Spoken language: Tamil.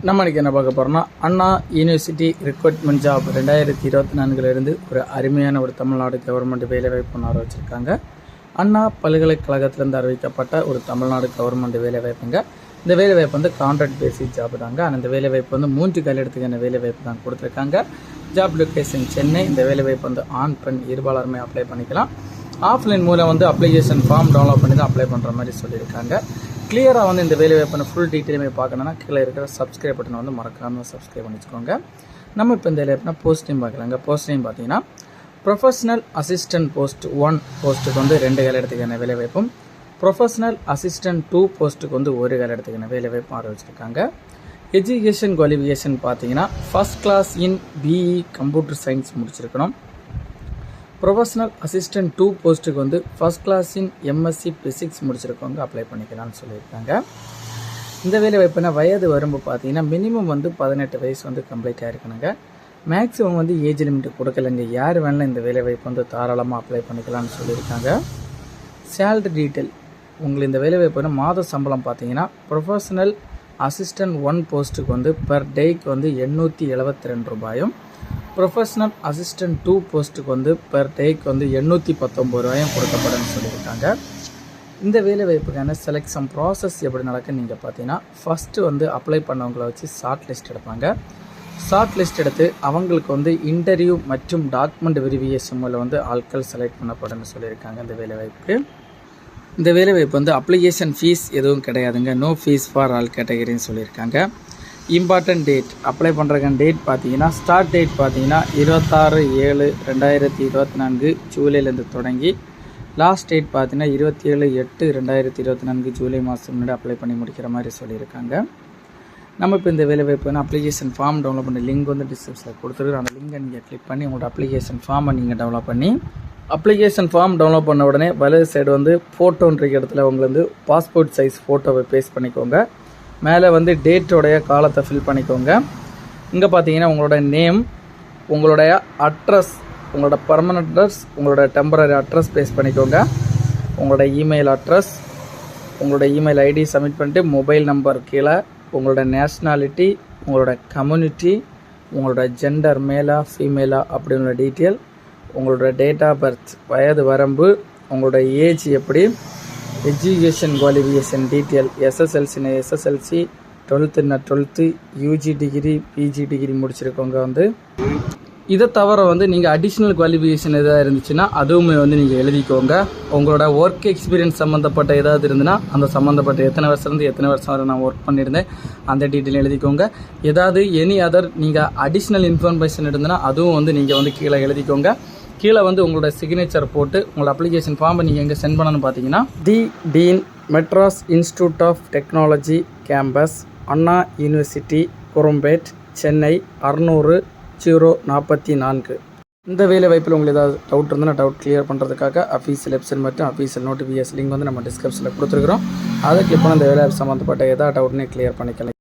நம்ம இன்றைக்கி என்ன பார்க்க போகிறோம்னா, அண்ணா யூனிவர்சிட்டி ரெக்ரூட்மெண்ட் ஜாப் 2024 ஒரு அருமையான ஒரு தமிழ்நாடு கவர்மெண்ட் வேலைவாய்ப்பு ஒன்று ஆரம்பிச்சிருக்காங்க. அண்ணா பல்கலைக்கழகத்திலேருந்து அறிவிக்கப்பட்ட ஒரு தமிழ்நாடு கவர்மெண்ட் வேலைவாய்ப்புங்க. இந்த வேலைவாய்ப்பு வந்து கான்ட்ராக்ட் பேசிக் ஜாப் தாங்க. ஆனால் இந்த வேலைவாய்ப்பு வந்து 3 காலிடத்துக்கான வேலைவாய்ப்பு தான் கொடுத்துருக்காங்க. Job location Chennai. இந்த வேலைவாய்ப்பு வந்து ஆண் பெண் இருபாலருமே அப்ளை பண்ணிக்கலாம். ஆஃப்லைன் மூலம் வந்து அப்ளிகேஷன் ஃபார்ம் டவுன்லோட் பண்ணி தான் அப்ளை பண்ணுற மாதிரி சொல்லியிருக்காங்க. கிளியராக வந்து இந்த வேலைவாய்ப்பான ஃபுல் டீட்டெயிலுமே பார்க்கணுன்னா கீழே இருக்கிற சப்ஸ்கிரைப் பட்டனை வந்து மறக்காமல் சப்ஸ்கிரைப் பண்ணிச்சுக்கோங்க. நம்ம இப்போ இந்த வேலைவாய்ப்புனா போஸ்ட் நேம் பார்க்கலாங்க. போஸ்ட் நேம் பார்த்தீங்கன்னா ப்ரொஃபஷனல் அசிஸ்டன்ட் போஸ்ட் 1 போஸ்ட்டுக்கு வந்து 2 காலிடத்துக்கான வேலைவாய்ப்பும், ப்ரொஃபஷனல் அசிஸ்டன்ட் 2 போஸ்ட்டுக்கு வந்து 1 காலிடத்துக்கான வேலைவாய்ப்பும் ஆரம்பிச்சிருக்காங்க. எஜுகேஷன் குவாலிஃபிகேஷன் பார்த்தீங்கன்னா first class in BE computer science முடிச்சிருக்கணும். ப்ரொஃபஷனல் அசிஸ்டன்ட் 2 போஸ்ட்டுக்கு வந்து first class in MSc physics முடிச்சிருக்கவங்க அப்ளை பண்ணிக்கலாம்னு சொல்லியிருக்காங்க. இந்த வேலை வாய்ப்புனா வயது வரம்பு பார்த்தீங்கன்னா மினிமம் வந்து 18 வயசு வந்து கம்ப்ளீட் ஆகிருக்கணுங்க. மேக்ஸிமம் வந்து ஏஜ் லிமிட் கொடுக்கலைங்க. யார் வேணாலும் இந்த வேலை வாய்ப்பு வந்து தாராளமாக அப்ளை பண்ணிக்கலாம்னு சொல்லியிருக்காங்க. சேலரி டீட்டெயில் உங்களுக்கு இந்த வேலை வாய்ப்புனா மாத சம்பளம் பார்த்தீங்கன்னா ப்ரொஃபஷனல் அசிஸ்டன்ட் 1 போஸ்ட்டுக்கு வந்து பெர் டேக்கு வந்து 872 ரூபாயும், ப்ரொஃபஷனல் அசிஸ்டன்ட் 2 போஸ்ட்டுக்கு வந்து பெர் டேக்கு வந்து 819 ரூபாயும் கொடுக்கப்படும் சொல்லியிருக்காங்க. இந்த வேலை வாய்ப்புக்கான செலெக்ஷன் ப்ராசஸ் எப்படி நடக்குன்னு நீங்கள் பார்த்தீங்கன்னா, ஃபஸ்ட்டு வந்து அப்ளை பண்ணவங்களை வச்சு ஷார்ட் லிஸ்ட் எடுப்பாங்க. ஷார்ட் லிஸ்ட் எடுத்து அவங்களுக்கு வந்து இன்டர்வியூ மற்றும் டாக்குமெண்ட் வெரிஃபிகேஷன் மூலம் வந்து ஆட்கள் செலக்ட் பண்ணப்படும்னு சொல்லியிருக்காங்க. இந்த வேலை வாய்ப்புக்கு இந்த வேலை வாய்ப்பு வந்து அப்ளிகேஷன் ஃபீஸ் எதுவும் கிடையாதுங்க. நோ ஃபீஸ் ஃபார் ஆல் கேட்டகரின்னு சொல்லியிருக்காங்க. இம்பார்ட்டன்ட் டேட் அப்ளை பண்ணுறக்கான டேட் பார்த்தீங்கன்னா ஸ்டார்ட் டேட் பார்த்தீங்கன்னா 26/7/2024 ஜூலைலேருந்து தொடங்கி லாஸ்ட் டேட் பார்த்தீங்கன்னா 27/8/2024 ஜூலை மாதம் முன்னாடி அப்ளை பண்ணி முடிக்கிற மாதிரி சொல்லியிருக்காங்க. நம்ம இப்போ இந்த வேலைவாய்ப்பு அப்ளிகேஷன் ஃபார்ம் டவுன்லோட் பண்ணி லிங்க் வந்து டிஸ்கிரிப்ஷனில் கொடுத்துருக்கோம். அந்த லிங்கை நீங்கள் கிளிக் பண்ணி உங்களோட அப்ளிகேஷன் ஃபார்மை நீங்கள் டவுன்லோட் பண்ணி அப்ளிகேஷன் ஃபார்ம் டவுன்லோட் பண்ண உடனே வலது சைடு வந்து ஃபோட்டோன்ற இடத்துல உங்களுக்கு வந்து பாஸ்போர்ட் சைஸ் ஃபோட்டோவை பேஸ்ட் பண்ணிக்கோங்க. மேலே வந்து டேட்டோடைய காலத்தை ஃபில் பண்ணிக்கோங்க. இங்கே பார்த்தீங்கன்னா உங்களோட நேம், உங்களுடைய அட்ரஸ், உங்களோட பர்மனன்ட் அட்ரஸ், உங்களோட டெம்பரரி அட்ரஸ் பேஸ்ட் பண்ணிக்கோங்க. உங்களோட இமெயில் அட்ரஸ், உங்களோட இமெயில் ஐடி சப்மிட் பண்ணிட்டு மொபைல் நம்பர் கீழே உங்களோட நேஷ்னாலிட்டி, உங்களோட கம்யூனிட்டி, உங்களோட ஜெண்டர் மேலா ஃபீமேலா அப்படின்ற டீட்டெயில், உங்களோட டேட் ஆஃப் பர்த் வயது வரம்பு, உங்களோட ஏஜ் எப்படி, எஜுகேஷன் குவாலிஃபிகேஷன் டீட்டெயில் எஸ்எஸ்எல்சினா எஸ்எஸ்எல்சி, 12னா 12, யூஜி டிகிரி பிஜி டிகிரி முடிச்சிருக்கவங்க வந்து இதை தவிர வந்து நீங்கள் அடிஷ்னல் குவாலிஃபிகேஷன் எதாவது இருந்துச்சுன்னா அதுவுமே வந்து நீங்கள் எழுதிக்கோங்க. உங்களோட ஒர்க் எக்ஸ்பீரியன்ஸ் சம்மந்தப்பட்ட ஏதாவது இருந்துன்னா அந்த சம்மந்தப்பட்ட எத்தனை வருஷத்துலேருந்து எத்தனை வருஷம் வரை நான் ஒர்க் பண்ணியிருந்தேன் அந்த டீட்டெயில் எழுதிக்கோங்க. ஏதாவது எனி அதர் நீங்கள் அடிஷ்னல் இன்ஃபர்மேஷன் இருந்ததுன்னா அதுவும் வந்து நீங்கள் வந்து கீழே எழுதிக்கோங்க. கீழே வந்து உங்களோட சிக்னேச்சர் போட்டு உங்களோட அப்ளிகேஷன் ஃபார்மை நீங்கள் எங்கே சென்ட் பண்ணணும்னு பார்த்தீங்கன்னா the dean Madras Institute of Technology campus, Anna University, Chromepet, Chennai 600-044. இந்த வேலை வாய்ப்பில் உங்களுக்கு ஏதாவது டவுட் இருந்தால் டவுட் கிளியர் பண்ணுறதுக்காக அஃபீஷியல் வெப்சைட் மற்றும் அஃபீஷியல் நோட்டிஃபிகேஷன் லிங்க் வந்து நம்ம டிஸ்கிரிப்ஷனில் கொடுத்துருக்குறோம். அதை கிளிக் பண்ண இந்த வேலை சம்மந்தப்பட்ட ஏதாவது டவுட்னே கிளியர் பண்ணிக்கலாம்.